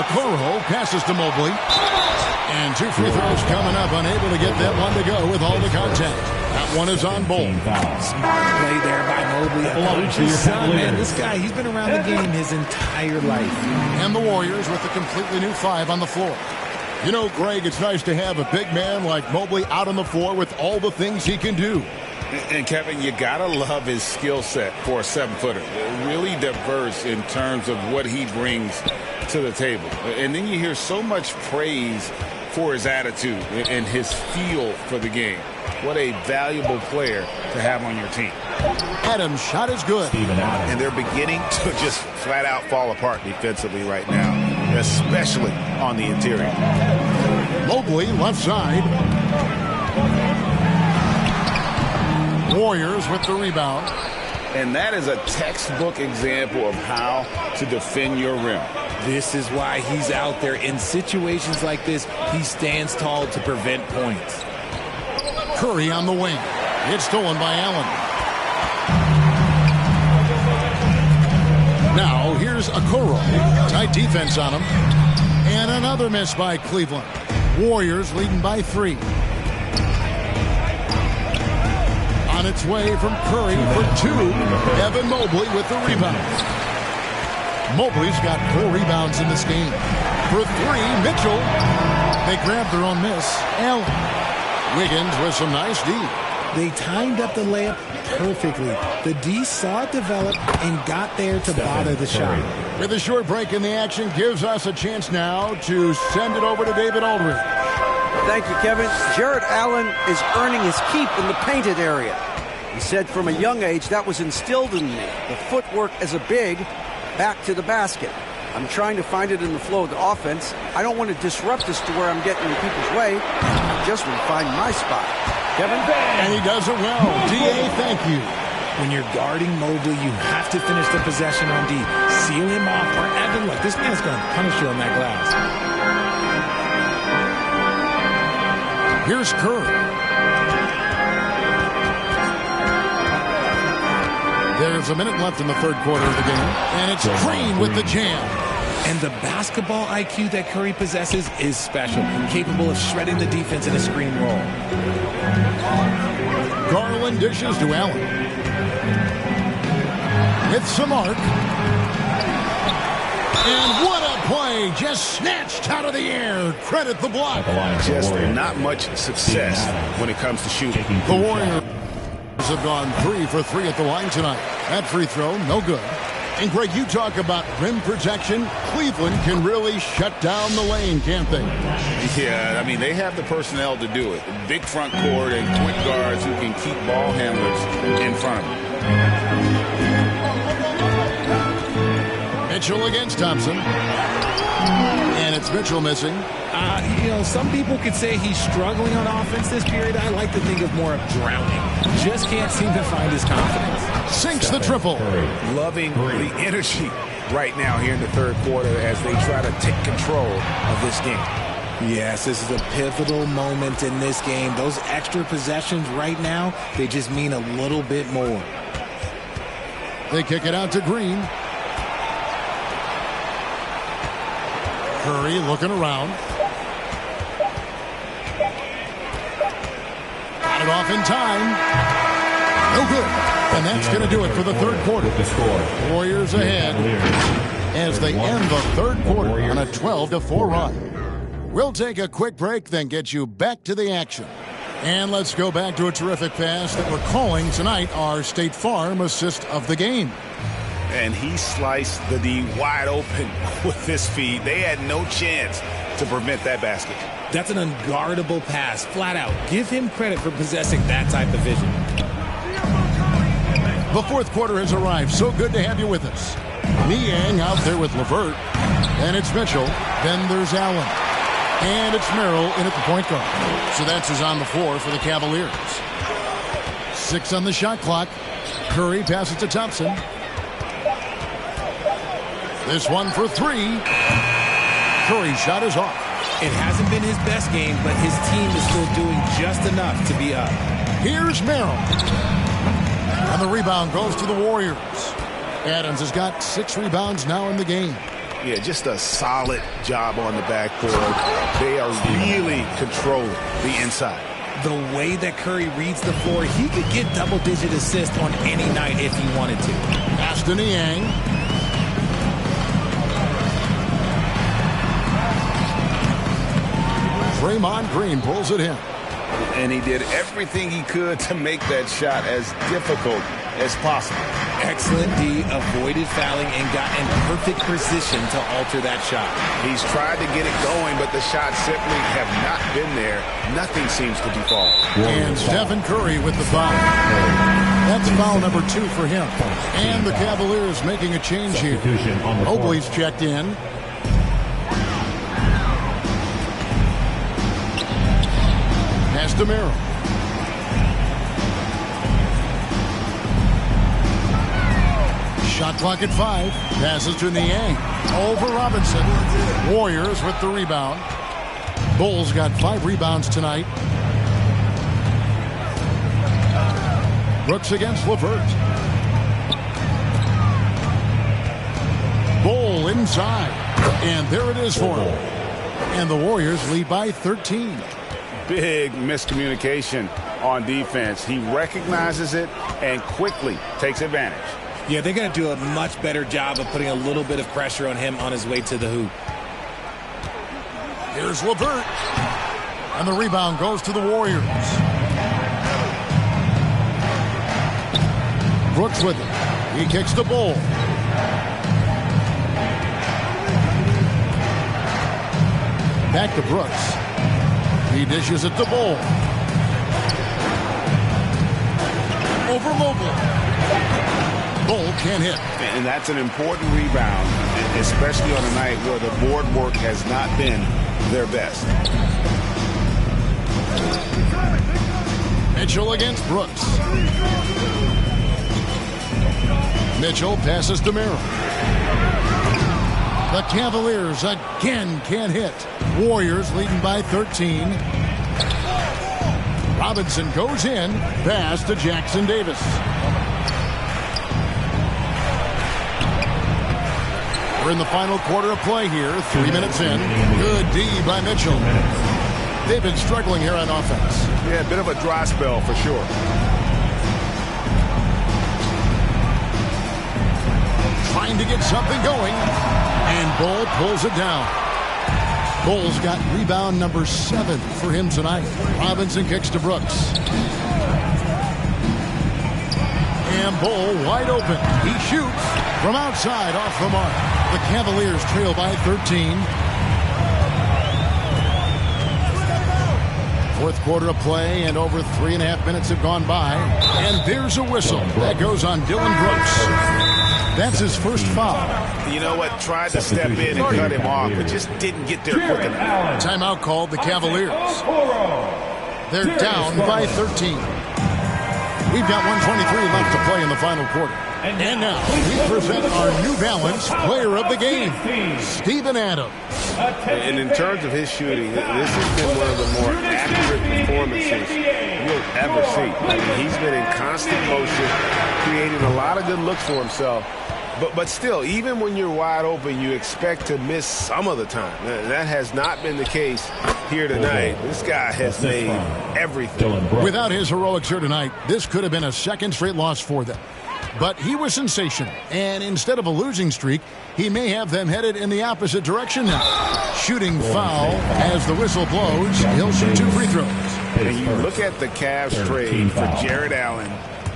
Okoro passes to Mobley. And 2 free throws coming up. Unable to get that one to go with all the contact. That one is on Bull. Smart play there by Mobley. His son, man, this guy, he's been around the game his entire life. And the Warriors with a completely new 5 on the floor. You know, Greg, it's nice to have a big man like Mobley out on the floor with all the things he can do. And, Kevin, you got to love his skill set for a 7-footer. Really diverse in terms of what he brings to the table. And then you hear so much praise for his attitude and his feel for the game. What a valuable player to have on your team. Adams' shot is good. And they're beginning to just flat out fall apart defensively right now, especially on the interior. Mobley, left side. Warriors with the rebound. And that is a textbook example of how to defend your rim. This is why he's out there. In situations like this, he stands tall to prevent points. Curry on the wing. It's stolen by Allen. Now here's Okoro. Tight defense on him. And another miss by Cleveland. Warriors leading by 3. On its way from Curry for 2. Evan Mobley with the rebound. Mobley's got 4 rebounds in this game. For 3, Mitchell. They grabbed their own miss. Allen. Wiggins with some nice D. They timed up the layup perfectly. The D saw it develop and got there to bother the shot. With a short break in the action, gives us a chance now to send it over to David Aldridge. Thank you, Kevin. Jarrett Allen is earning his keep in the painted area. He said from a young age that was instilled in me. The footwork as a big, back to the basket. I'm trying to find it in the flow of the offense. I don't want to disrupt this to where I'm getting in people's way. I just want to find my spot. Kevin? And he does it well. D.A., thank you. When you're guarding Mobley, you have to finish the possession on D. Seal him off, or Evan, look, this man's going to punish you on that glass. Here's Curry. There's a minute left in the 3rd quarter of the game, and it's Green with the jam. And the basketball IQ that Curry possesses is special, capable of shredding the defense in a screen roll. Garland dishes to Allen. With some arc. And what a play, just snatched out of the air. Credit the block. Just not much success when it comes to shooting. The Warriors have gone 3 for 3 at the line tonight. That free throw, no good. And Greg, you talk about rim protection. Cleveland can really shut down the lane, can't they? Yeah, I mean, they have the personnel to do it. Big front court and quick guards who can keep ball handlers in front of them. Mitchell against Thompson. And it's Mitchell missing. You know, some people could say he's struggling on offense this period. I like to think of more of drowning. Just can't seem to find his confidence. Sinks the triple. Loving the energy right now here in the 3rd quarter as they try to take control of this game. Yes, this is a pivotal moment in this game. Those extra possessions right now, they just mean a little bit more. They kick it out to Green. Curry looking around. Got it off in time. No good. And that's going to do it for the third quarter. Warriors ahead as they end the third quarter on a 12-4 run. We'll take a quick break, then get you back to the action. And let's go back to a terrific pass that we're calling tonight our State Farm assist of the game. And he sliced the D wide open with his feet. They had no chance to prevent that basket. That's an unguardable pass, flat out. Give him credit for possessing that type of vision. The fourth quarter has arrived. So good to have you with us. Niang out there with LeVert. And it's Mitchell. Then there's Allen. And it's Merrill in at the point guard. So that's who's on the floor for the Cavaliers. 6 on the shot clock. Curry passes to Thompson. This one for 3. Curry's shot is off. It hasn't been his best game, but his team is still doing just enough to be up. Here's Merrill. And the rebound goes to the Warriors. Adams has got 6 rebounds now in the game. Yeah, just a solid job on the backboard. They are really controlling the inside. The way that Curry reads the floor, he could get double-digit assists on any night if he wanted to. Pass to Niang. Draymond Green pulls it in. And he did everything he could to make that shot as difficult as possible. Excellent D, avoided fouling and got in perfect position to alter that shot. He's tried to get it going, but the shots simply have not been there. Nothing seems to be falling. And Stephen Curry with the foul. That's foul number 2 for him. And the Cavaliers making a change here. Mobley's checked in. Pass to Merrill. Shot clock at 5. Passes to Niang. Over Robinson. Warriors with the rebound. Bulls got 5 rebounds tonight. Brooks against LeVert. Bull inside. And there it is for him. And the Warriors lead by 13. Big miscommunication on defense. He recognizes it and quickly takes advantage. Yeah, they're going to do a much better job of putting a little bit of pressure on him on his way to the hoop. Here's LeVert. And the rebound goes to the Warriors. Brooks with it. He kicks the Bull. Back to Brooks. He dishes it to Bull. Over Mobley. Bull can't hit. And that's an important rebound, especially on a night where the board work has not been their best. Mitchell against Brooks. Mitchell passes to Merrill. The Cavaliers again can't hit. Warriors leading by 13. Robinson goes in. Pass to Jackson Davis. We're in the final quarter of play here. 3 minutes in. Good D by Mitchell. They've been struggling here on offense. Yeah, a bit of a dry spell for sure. Trying to get something going. And Bull pulls it down. Bull's got rebound number 7 for him tonight. Robinson kicks to Brooks. And Bull wide open. He shoots from outside off the mark. The Cavaliers trail by 13. Fourth quarter of play, and over 3.5 minutes have gone by. And there's a whistle. That goes on Dylan Brooks. That's his first foul. You know what? Tried to step in and cut him off, but just didn't get there quick enough. Timeout called the Cavaliers. They're down by 13. We've got 1:23 left to play in the final quarter. And now we present our New Balance Player of the Game, Steven Adams. And in terms of his shooting, this has been one of the more accurate performances you'll ever see. I mean, he's been in constant motion, creating a lot of good looks for himself. But still, even when you're wide open, you expect to miss some of the time. That has not been the case here tonight. This guy has made everything. Without his heroics here tonight, this could have been a second straight loss for them. But he was sensational, and instead of a losing streak, he may have them headed in the opposite direction now. Shooting foul as the whistle blows. He'll shoot 2 free throws. And you look at the Cavs trade for Jared Allen.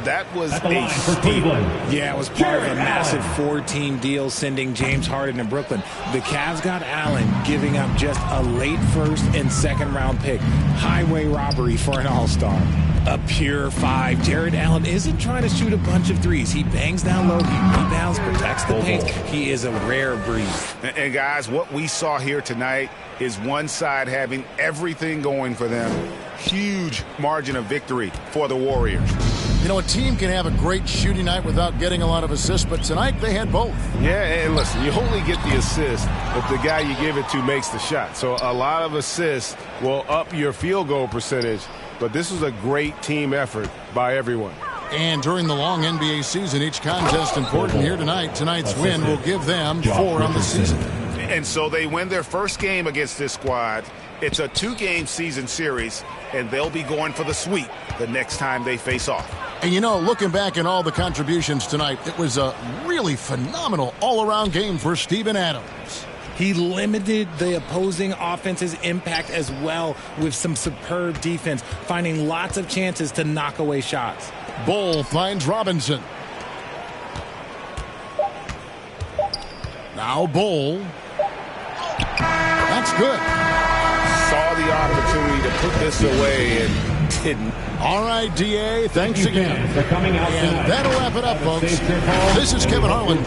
That was a steal. Yeah, it was part of a massive 4-team deal sending James Harden to Brooklyn. The Cavs got Allen, giving up just a late first and second round pick. Highway robbery for an all-star. A pure 5. Jared Allen isn't trying to shoot a bunch of threes. He bangs down low, he rebounds, protects the paint. He is a rare breed. And guys, what we saw here tonight is one side having everything going for them. Huge margin of victory for the Warriors. You know, a team can have a great shooting night without getting a lot of assists, but tonight they had both. Yeah, and listen, you only get the assist if the guy you give it to makes the shot. So a lot of assists will up your field goal percentage, but this was a great team effort by everyone. And during the long NBA season, each contest important. Here tonight. Tonight's win will give them 4 on the season. And so they win their first game against this squad. It's a 2-game season series, and they'll be going for the sweep the next time they face off. And you know, looking back at all the contributions tonight, it was a really phenomenal all-around game for Steven Adams. He limited the opposing offense's impact as well with some superb defense, finding lots of chances to knock away shots. Bull finds Robinson. Now Bull. That's good. Saw the opportunity to put this away and didn't. All right, DA, thanks again. And that'll wrap it up, folks. This is Kevin Harlan.